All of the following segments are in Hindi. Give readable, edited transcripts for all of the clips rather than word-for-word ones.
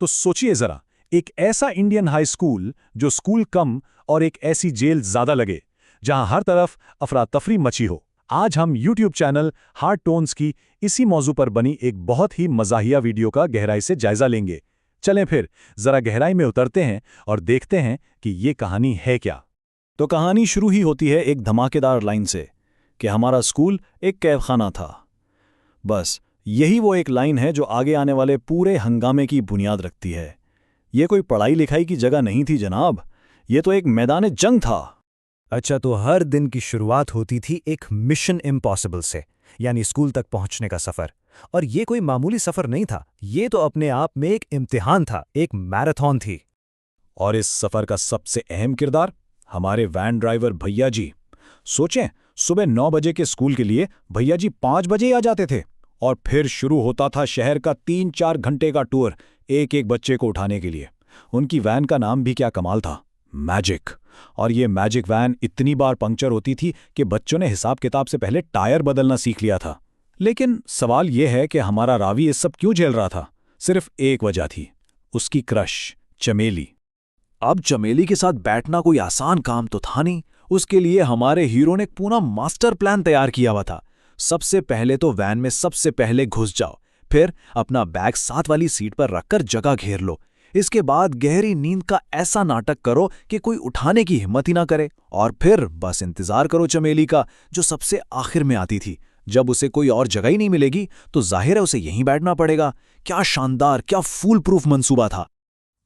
तो सोचिए जरा, एक ऐसा इंडियन हाई स्कूल जो स्कूल कम और एक ऐसी जेल ज्यादा लगे, जहां हर तरफ अफरा तफरी मची हो। आज हम YouTube चैनल हार्ड टोन्स की इसी मौजू पर बनी एक बहुत ही मजाहिया वीडियो का गहराई से जायजा लेंगे। चलें फिर जरा गहराई में उतरते हैं और देखते हैं कि ये कहानी है क्या। तो कहानी शुरू ही होती है एक धमाकेदार लाइन से कि हमारा स्कूल एक कैदखाना था। बस यही वो एक लाइन है जो आगे आने वाले पूरे हंगामे की बुनियाद रखती है। ये कोई पढ़ाई लिखाई की जगह नहीं थी जनाब, ये तो एक मैदान जंग था। अच्छा, तो हर दिन की शुरुआत होती थी एक मिशन इम्पॉसिबल से, यानी स्कूल तक पहुंचने का सफर। और ये कोई मामूली सफर नहीं था, ये तो अपने आप में एक इम्तिहान था, एक मैराथन थी। और इस सफर का सबसे अहम किरदार हमारे वैन ड्राइवर भैया जी। सोचें, सुबह 9 बजे के स्कूल के लिए भैया जी 5 बजे ही आ जाते थे, और फिर शुरू होता था शहर का 3-4 घंटे का टूर एक एक बच्चे को उठाने के लिए। उनकी वैन का नाम भी क्या कमाल था, मैजिक। और ये मैजिक वैन इतनी बार पंक्चर होती थी कि बच्चों ने हिसाब किताब से पहले टायर बदलना सीख लिया था। लेकिन सवाल यह है कि हमारा रावी ये सब क्यों झेल रहा था? सिर्फ एक वजह थी, उसकी क्रश चमेली। अब चमेली के साथ बैठना कोई आसान काम तो था नहीं। उसके लिए हमारे हीरो ने एक पूरा मास्टर प्लान तैयार किया हुआ था। सबसे पहले तो वैन में सबसे पहले घुस जाओ, फिर अपना बैग साथ वाली सीट पर रखकर जगह घेर लो। इसके बाद गहरी नींद का ऐसा नाटक करो कि कोई उठाने की हिम्मत ही ना करे, और फिर बस इंतजार करो चमेली का, जो सबसे आखिर में आती थी। जब उसे कोई और जगह ही नहीं मिलेगी तो जाहिर है उसे यहीं बैठना पड़ेगा। क्या शानदार, क्या फूल प्रूफ मंसूबा था।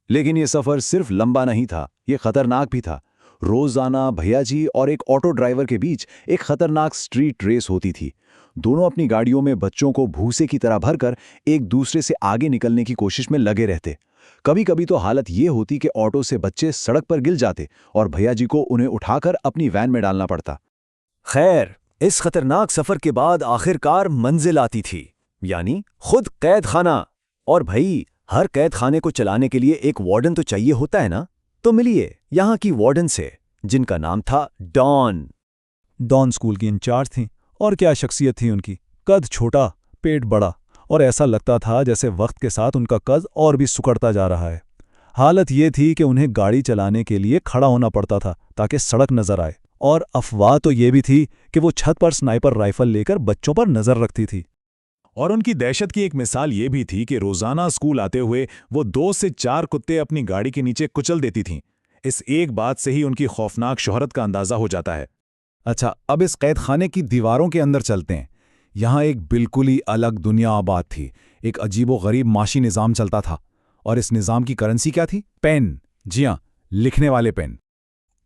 लेकिन ये सफर सिर्फ लंबा नहीं था, ये खतरनाक भी था। रोजाना भैया जी और एक ऑटो ड्राइवर के बीच एक खतरनाक स्ट्रीट रेस होती थी। दोनों अपनी गाड़ियों में बच्चों को भूसे की तरह भरकर एक दूसरे से आगे निकलने की कोशिश में लगे रहते। कभी कभी तो हालत ये होती कि ऑटो से बच्चे सड़क पर गिर जाते और भैया जी को उन्हें उठाकर अपनी वैन में डालना पड़ता। खैर, इस खतरनाक सफर के बाद आखिरकार मंजिल आती थी, यानी खुद कैद खाना। और भाई, हर कैद खाने को चलाने के लिए एक वार्डन तो चाहिए होता है ना। तो मिलिए यहाँ की वार्डन से, जिनका नाम था डॉन। डॉन स्कूल की इंचार्ज थीं, और क्या शख्सियत थी उनकी। कद छोटा, पेट बड़ा, और ऐसा लगता था जैसे वक्त के साथ उनका कद और भी सुकड़ता जा रहा है। हालत ये थी कि उन्हें गाड़ी चलाने के लिए खड़ा होना पड़ता था ताकि सड़क नजर आए। और अफवाह तो ये भी थी कि वो छत पर स्नाइपर राइफल लेकर बच्चों पर नजर रखती थी। और उनकी दहशत की एक मिसाल ये भी थी कि रोजाना स्कूल आते हुए वो 2 से 4 कुत्ते अपनी गाड़ी के नीचे कुचल देती थीं। इस एक बात से ही उनकी खौफनाक शोहरत का अंदाजा हो जाता है। अच्छा, अब इस कैद खाने की दीवारों के अंदर चलते हैं। यहाँ एक बिल्कुल ही अलग दुनिया आबाद थी। एक अजीबो-गरीब माशी निज़ाम चलता था, और इस निज़ाम की करेंसी क्या थी? पेन। जी हाँ, लिखने वाले पेन।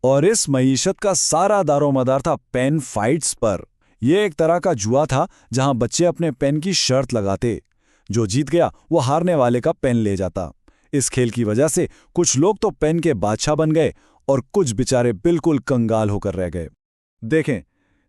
और इस मईशत का सारा दारोमदार था पेन फाइट्स पर। यह एक तरह का जुआ था जहां बच्चे अपने पेन की शर्त लगाते। जो जीत गया वो हारने वाले का पेन ले जाता। इस खेल की वजह से कुछ लोग तो पेन के बादशाह बन गए और कुछ बेचारे बिल्कुल कंगाल होकर रह गए। देखें,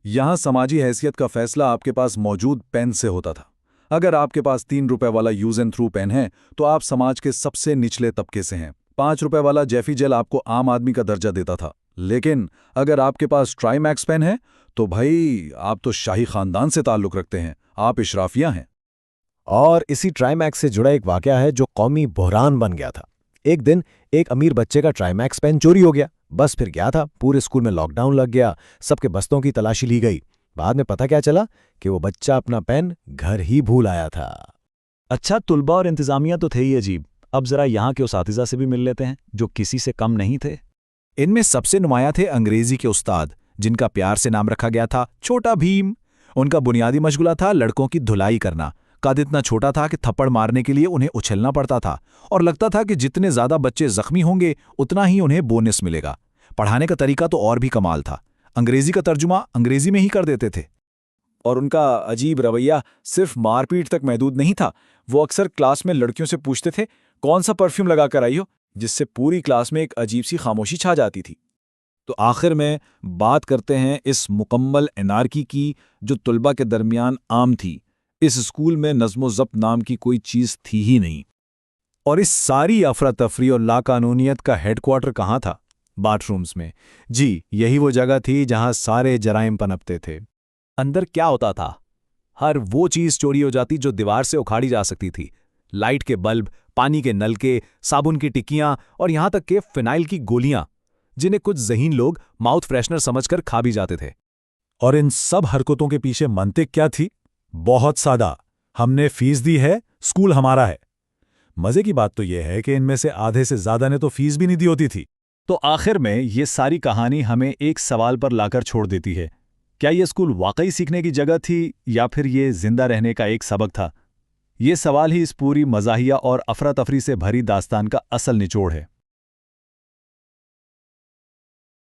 यहां समाजी हैसियत का फैसला आपके पास मौजूद पेन से होता था। अगर आपके पास 3 रुपए वाला यूज एंड थ्रू पेन है तो आप समाज के सबसे निचले तबके से हैं। 5 रुपए वाला जेफी जेल आपको आम आदमी का दर्जा देता था। लेकिन अगर आपके पास ट्राईमैक्स पेन है तो भाई आप तो शाही खानदान से ताल्लुक रखते हैं, आप इशराफिया हैं। और इसी ट्राईमैक्स से जुड़ा एक वाकया है जो कौमी बहरान बन गया था। एक दिन एक अमीर बच्चे का ट्राईमैक्स पेन चोरी हो गया। बस फिर क्या था, पूरे स्कूल में लॉकडाउन लग गया, सबके बस्तों की तलाशी ली गई। बाद में पता क्या चला कि वो बच्चा अपना पेन घर ही भूल आया था। अच्छा, तुलबा और इंतजामिया तो थे ही अजीब। अब जरा यहाँ के उसातिज़ा से भी मिल लेते हैं, जो किसी से कम नहीं थे। इनमें सबसे नुमाया थे अंग्रेजी के उस्ताद, जिनका प्यार से नाम रखा गया था छोटा भीम। उनका बुनियादी मशगुला था लड़कों की धुलाई करना। कद इतना छोटा था कि थप्पड़ मारने के लिए उन्हें उछलना पड़ता था, और लगता था कि जितने ज्यादा बच्चे जख्मी होंगे उतना ही उन्हें बोनस मिलेगा। पढ़ाने का तरीका तो और भी कमाल था। अंग्रेजी का तर्जुमा अंग्रेजी में ही कर देते थे। और उनका अजीब रवैया सिर्फ मारपीट तक महदूद नहीं था। वो अक्सर क्लास में लड़कियों से पूछते थे कौन सा परफ्यूम लगा कर आई हो, जिससे पूरी क्लास में एक अजीब सी खामोशी छा जाती थी। तो आखिर में बात करते हैं इस मुकम्मल एनार्की की जो तुलबा के दरमियान आम थी। इस स्कूल में नज़्म ज़ब्त नाम की कोई चीज़ थी ही नहीं। और इस सारी अफरा तफरी और लाकानूनियत का हेडक्वार्टर कहाँ था? बाथरूम्स में। जी, यही वो जगह थी जहां सारे जराइम पनपते थे। अंदर क्या होता था? हर वो चीज़ चोरी हो जाती जो दीवार से उखाड़ी जा सकती थी। लाइट के बल्ब, पानी के नलके, साबुन की टिक्कियां और यहां तक के फिनाइल की गोलियां, जिन्हें कुछ ज़हीन लोग माउथ फ्रेशनर समझकर खा भी जाते थे। और इन सब हरकतों के पीछे मंतिक क्या थी? बहुत सादा, हमने फीस दी है, स्कूल हमारा है। मजे की बात तो यह है कि इनमें से आधे से ज्यादा ने तो फीस भी नहीं दी होती थी। तो आखिर में ये सारी कहानी हमें एक सवाल पर लाकर छोड़ देती है। क्या ये स्कूल वाकई सीखने की जगह थी या फिर ये जिंदा रहने का एक सबक था? ये सवाल ही इस पूरी मज़ाहिया और अफरा तफरी से भरी दास्तान का असल निचोड़ है।